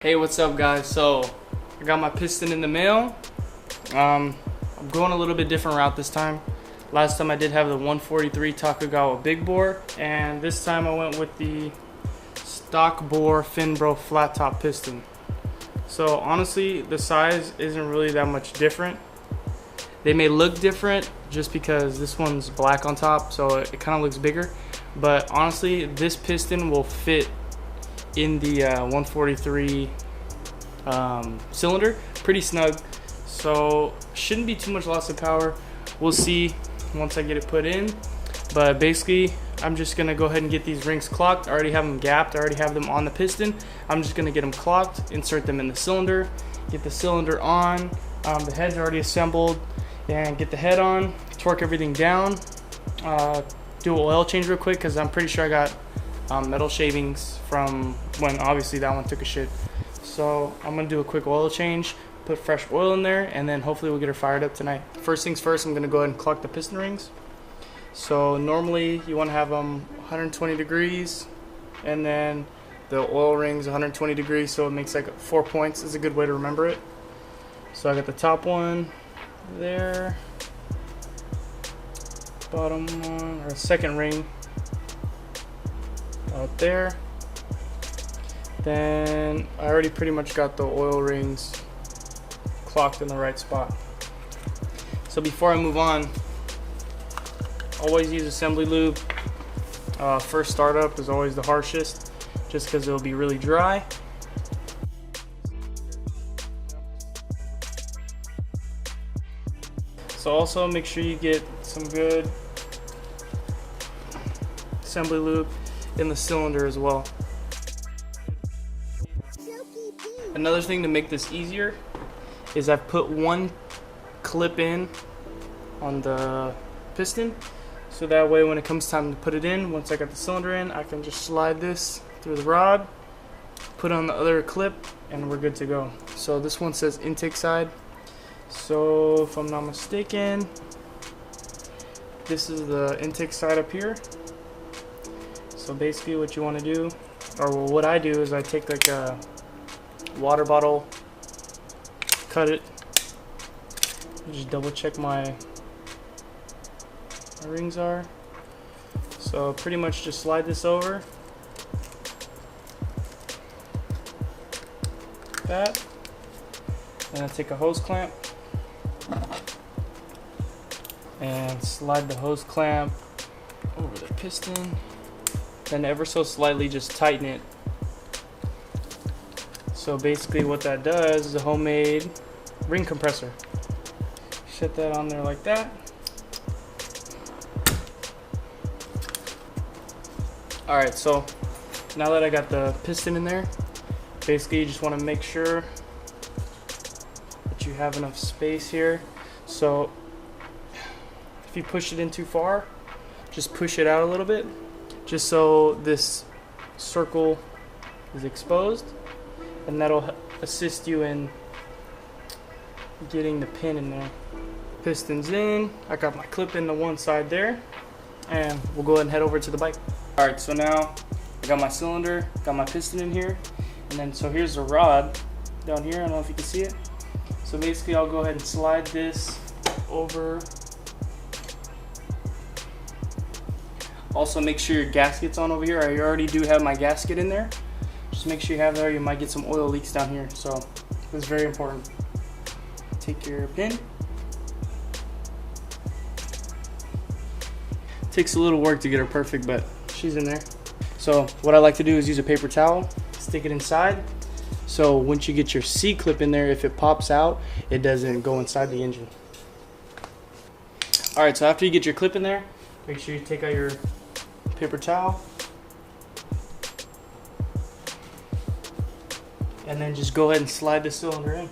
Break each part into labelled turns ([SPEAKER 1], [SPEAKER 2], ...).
[SPEAKER 1] Hey, what's up guys? So I got my piston in the mail. I'm going a little bit different route this time. Last time I did have the 143 Takagawa big bore, and this time I went with the stock bore Finbro flat top piston. So honestly, the size isn't really that much different. They may look different just because this one's black on top, so it kind of looks bigger. But honestly, this piston will fit in the 143 cylinder pretty snug, so shouldn't be too much loss of power. We'll see once I get it put in, but basically I'm just gonna go ahead and get these rings clocked. I already have them gapped, I already have them on the piston. I'm just gonna get them clocked, insert them in the cylinder, get the cylinder on, the head's already assembled, and get the head on, torque everything down, do an oil change real quick because I'm pretty sure I got metal shavings from when obviously that one took a shit. So I'm gonna do a quick oil change, put fresh oil in there, and then hopefully we'll get her fired up tonight. First things first, I'm gonna go ahead and clock the piston rings. So normally you want to have them 120 degrees, and then the oil rings 120 degrees, so it makes like 4 points. Is a good way to remember it. So I got the top one there, bottom one, or second ring out there. Then I already pretty much got the oil rings clocked in the right spot. So before I move on, always use assembly lube. First startup is always the harshest, just because it'll be really dry. So also make sure you get some good assembly lube in the cylinder as well. Another thing to make this easier is I've put one clip in on the piston, so that way when it comes time to put it in, once I got the cylinder in, I can just slide this through the rod, put on the other clip, and we're good to go. So this one says intake side, so if I'm not mistaken, this is the intake side up here. So basically what you want to do, or what I do, is I take like a water bottle, cut it, just double check my rings are. So pretty much just slide this over that, and I take a hose clamp and slide the hose clamp over the piston, then ever so slightly just tighten it. So basically what that does is a homemade ring compressor. Set that on there like that. Alright, so now that I got the piston in there, basically you just want to make sure that you have enough space here. So if you push it in too far, just push it out a little bit, just so this circle is exposed, and that'll assist you in getting the pin in there. Piston's in, I got my clip in the one side there, and we'll go ahead and head over to the bike. Alright, so now I got my cylinder, got my piston in here, and then so here's the rod down here, I don't know if you can see it. So basically I'll go ahead and slide this over. Also make sure your gasket's on over here. I already do have my gasket in there. Just make sure you have there, you might get some oil leaks down here, so it's very important. Take your pin. Takes a little work to get her perfect, but she's in there. So what I like to do is use a paper towel, stick it inside, so once you get your C-clip in there, if it pops out, it doesn't go inside the engine. Alright, so after you get your clip in there, make sure you take out your paper towel, and then just go ahead and slide the cylinder in.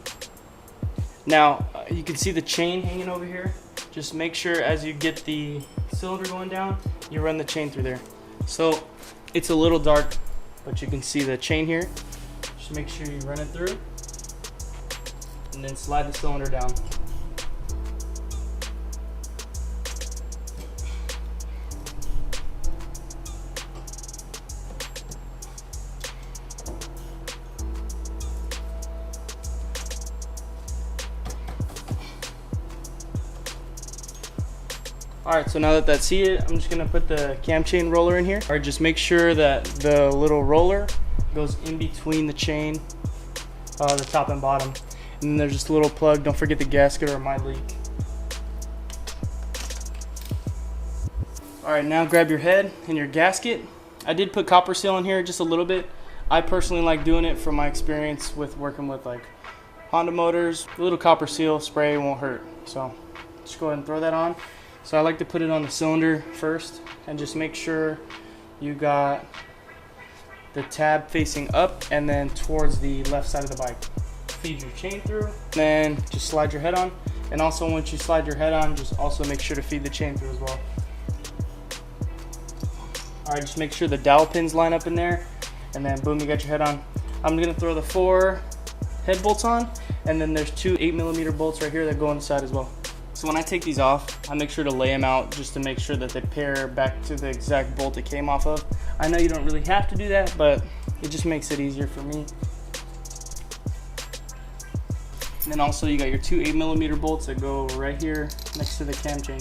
[SPEAKER 1] Now you can see the chain hanging over here. Just make sure as you get the cylinder going down, you run the chain through there. So it's a little dark, but you can see the chain here. Just make sure you run it through, and then slide the cylinder down. Alright, so now that that's seated, I'm just gonna put the cam chain roller in here. Alright, just make sure that the little roller goes in between the chain, the top and bottom. And then there's just a little plug. Don't forget the gasket or it might leak. Alright, now grab your head and your gasket. I did put copper seal in here just a little bit. I personally like doing it from my experience with working with like Honda motors. A little copper seal spray won't hurt. So just go ahead and throw that on. So I like to put it on the cylinder first and just make sure you got the tab facing up and then towards the left side of the bike. Feed your chain through, then just slide your head on. And also once you slide your head on, just also make sure to feed the chain through as well. Alright, just make sure the dowel pins line up in there, and then boom, you got your head on. I'm gonna throw the 4 head bolts on, and then there's 2 8mm bolts right here that go inside as well. So when I take these off, I make sure to lay them out just to make sure that they pair back to the exact bolt it came off of. I know you don't really have to do that, but it just makes it easier for me. And then also you got your 2 8mm bolts that go right here next to the cam chain.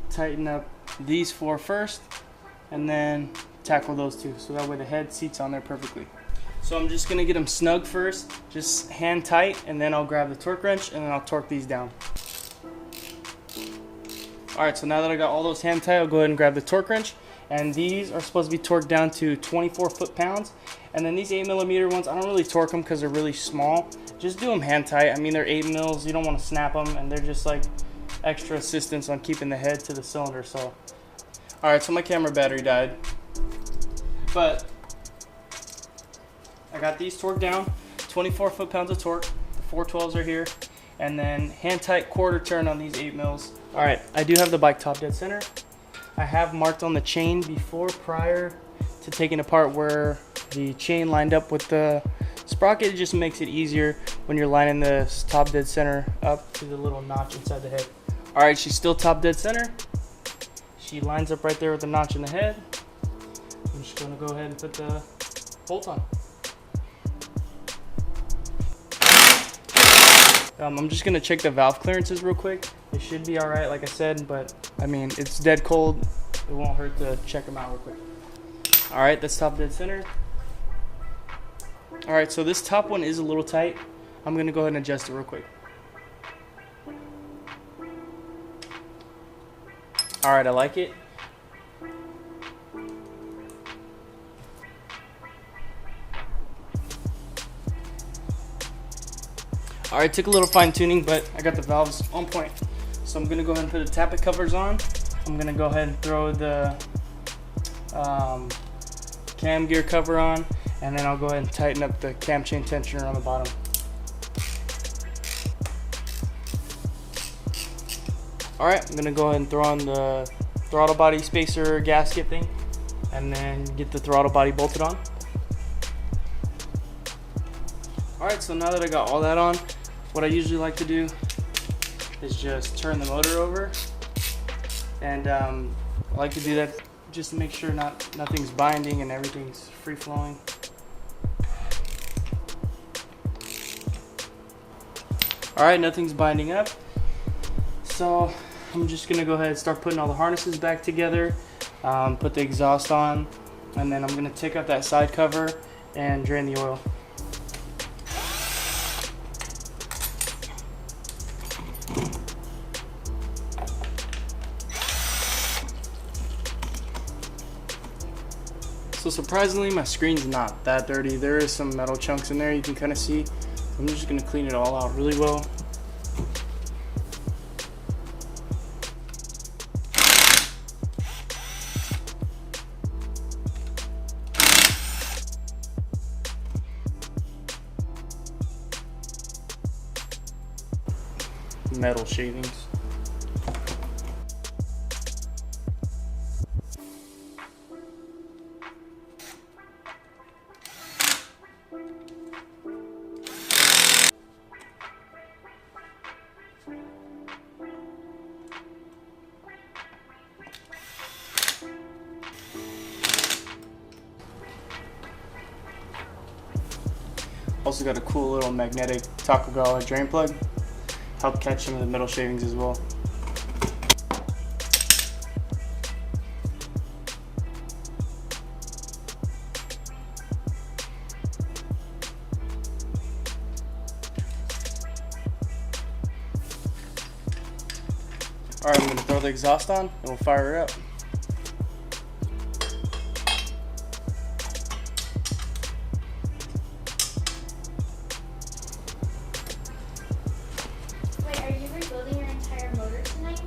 [SPEAKER 1] Tighten up these 4 first and then tackle those 2 so that way the head seats on there perfectly. So I'm just gonna get them snug first, just hand tight, and then I'll grab the torque wrench and then I'll torque these down. Alright, so now that I got all those hand tight, I'll go ahead and grab the torque wrench, and these are supposed to be torqued down to 24 foot-pounds. And then these 8mm ones, I don't really torque them because they're really small. Just do them hand tight. I mean, they're 8 mils, you don't want to snap them, and they're just like extra assistance on keeping the head to the cylinder. So alright, so my camera battery died, but I got these torqued down, 24 foot-pounds of torque. The 412s are here, and then hand tight quarter turn on these 8 mils. Alright, I do have the bike top dead center. I have marked on the chain before, prior to taking apart, where the chain lined up with the sprocket. It just makes it easier when you're lining the top dead center up to the little notch inside the head. Alright, she's still top dead center. She lines up right there with the notch in the head. I'm just going to go ahead and put the bolt on. I'm just going to check the valve clearances real quick. It should be alright, like I said, but I mean, it's dead cold. It won't hurt to check them out real quick. Alright, that's top dead center. Alright, so this top one is a little tight. I'm going to go ahead and adjust it real quick. Alright, I like it. Alright, took a little fine tuning, but I got the valves on point. So I'm going to go ahead and put the tappet covers on. I'm going to go ahead and throw the cam gear cover on, and then I'll go ahead and tighten up the cam chain tensioner on the bottom. Alright, I'm going to go ahead and throw on the throttle body spacer gasket thing, and then get the throttle body bolted on. Alright, so now that I got all that on, what I usually like to do is just turn the motor over, and I like to do that just to make sure nothing's binding and everything's free flowing. Alright, nothing's binding up, so I'm just gonna go ahead and start putting all the harnesses back together, put the exhaust on, and then I'm gonna take out that side cover and drain the oil. So surprisingly, my screen's not that dirty. There is some metal chunks in there you can kind of see. I'm just gonna clean it all out really well. Metal shavings. Also got a cool little magnetic Takugawa drain plug. help catch some of the metal shavings as well. Alright, I'm going to throw the exhaust on and we'll fire her up.
[SPEAKER 2] Wait, are you rebuilding your entire motor tonight?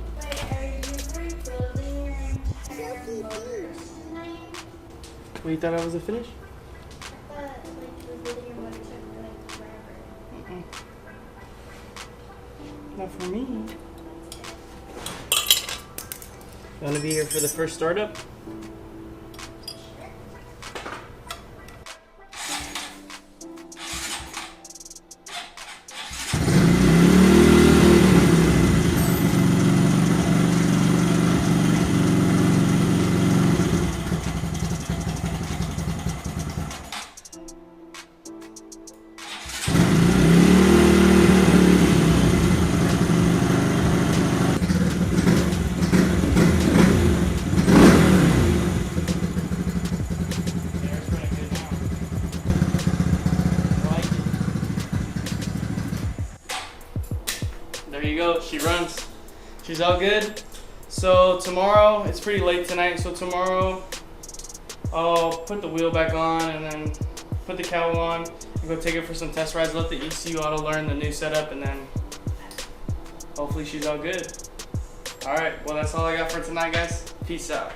[SPEAKER 1] Well, you thought I was a finish?
[SPEAKER 2] I thought rebuilding your motor took forever.
[SPEAKER 1] Not for me. You want to be here for the first startup? There you go, she runs. She's all good. So tomorrow, it's pretty late tonight, so tomorrow I'll put the wheel back on and then put the cowl on and go take it for some test rides, let the ECU auto learn the new setup, and then hopefully she's all good. Alright, well that's all I got for tonight, guys. Peace out.